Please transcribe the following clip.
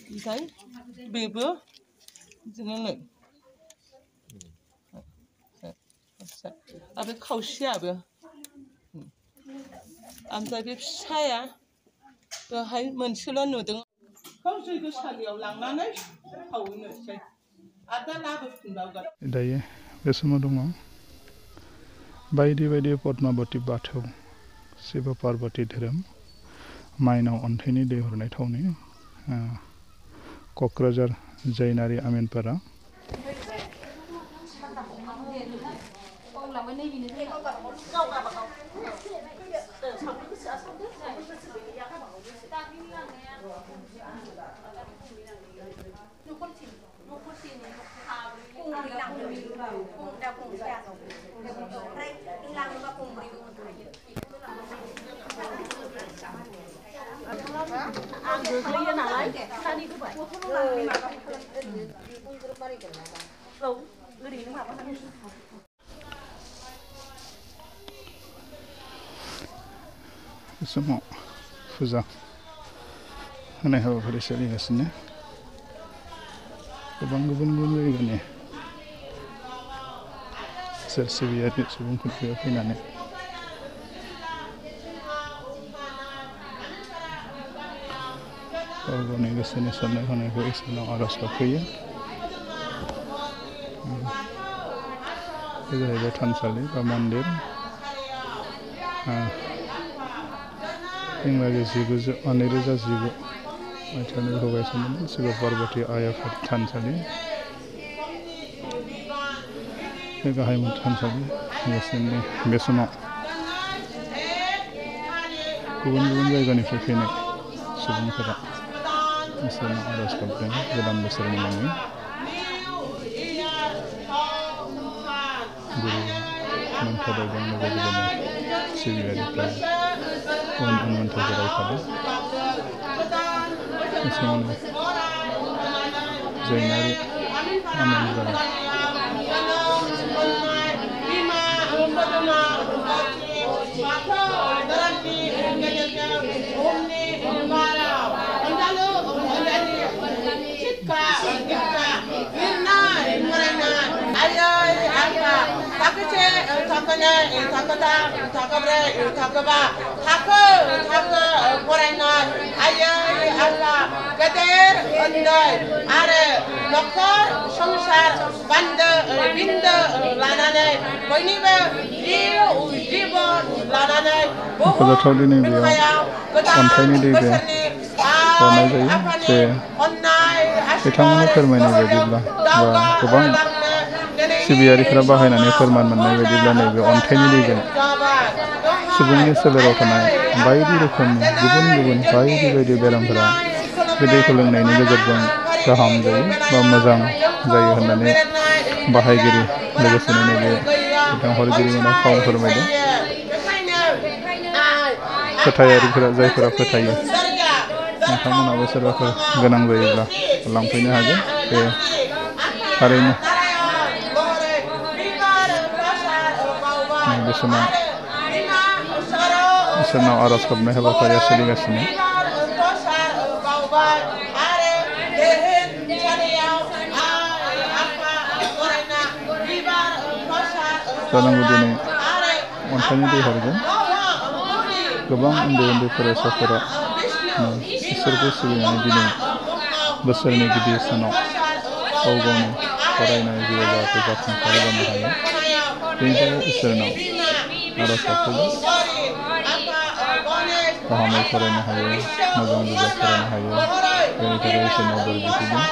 ओमफ्राय बेबो बिदिनो नै आरो खावसेयाबो ओमफ्राय बे फिसाया बेहाय मोनसेल' नुदों खौ जैगोसालियाव लांनानै सावहैनोसै आरो दा लाबोफिनबावगोन दायो बे समाव दङ बायदि बायदि पद्मावती बाथौ शिव पार्वती धोरोम माइनाव अन्थाइनि दै हरनाय थावनि क'क्राझार जैनारि आमिनपारा बे समाव फुजा होनाय हाबाफारि सोलिगासिनो गोबां गुबुन गुबुन जायगानि सोर सिबियारि सुबुंफोर बेयाव फैनानै गाव गावनि गोसोनि साननाय हनायखौ इसोरनाव आर'ज गाबफैयो बे जाहैबाय थानसालि बा मन्दिर इंराजि 2019 मायथाइयाव गायसनदोंमोन शिव पार्वती आइ आफा थानसालि बे गाहाय थानसालि बे समाव गुबुन गुबुन जायगानिफ्राय फैनाय सुबुंफोरा इसोरनाव आर'ज गाबदों गोदान बोसोरनि मुङै गुरु मोन्थोरजों लोगोसे सिबियारिफ्रा उन मोन्थोरखौ रायखादों बे समावनो जैनारि आमिनपारा गेदेर उन्दै आरो न'खर संसार बान्दो बिन्दो लानानै बयनिबो जिबन लानानै मख'जाथाव दिनै बेयाव अन्थाइनि दै हरनाय जायो जे बिथांमोननि फोरमायनाय बायदिब्ला बा गोबां सिबियारिफोरा बाहायनानै फोरमान मोननाय बायदिब्ला नैबे अन्थाइनि दैजों सुबुंनि सोलेराव थानाय बायदि रोखोमनि गुबुन गुबुन बायदि बायदि बेरामफोरा बे दैखौ लोंनायनि गेजेरजों गाहाम जायो बा मोजां जायो होननानै बाहायगिरि लोगोसेनो नैबे बिथां हरगिरिमोना फाव फोरमायदों फोथायारिफोरा जायफोरा फोथायो नोंथांमोनाबो सोरबाफोर गोनां जायोब्ला लांफैनो हागोन बे थारैनो बे समाव इसोरनाव आर'ज गाबनाय हाबाफारिया सोलिगासिनो जानांगौ दिनै अन्थाइनि दै हरगोन गोबां उन्दै उन्दै फरायसाफोरा इसोरखौ सिबिनानै दिनै बोसोरनि गिदिर सानाव गाव गावनि फरायनाय जिउआव जाहाथे जाफुंसार जानो हायो बेनि थाखाय इसोरनाव आर'ज गाबफैयो गाहामै फरायनो हायो मोजां बिजाब फरायनो हायो बेनि थाखाय इसोरनाव बोर बिफैदों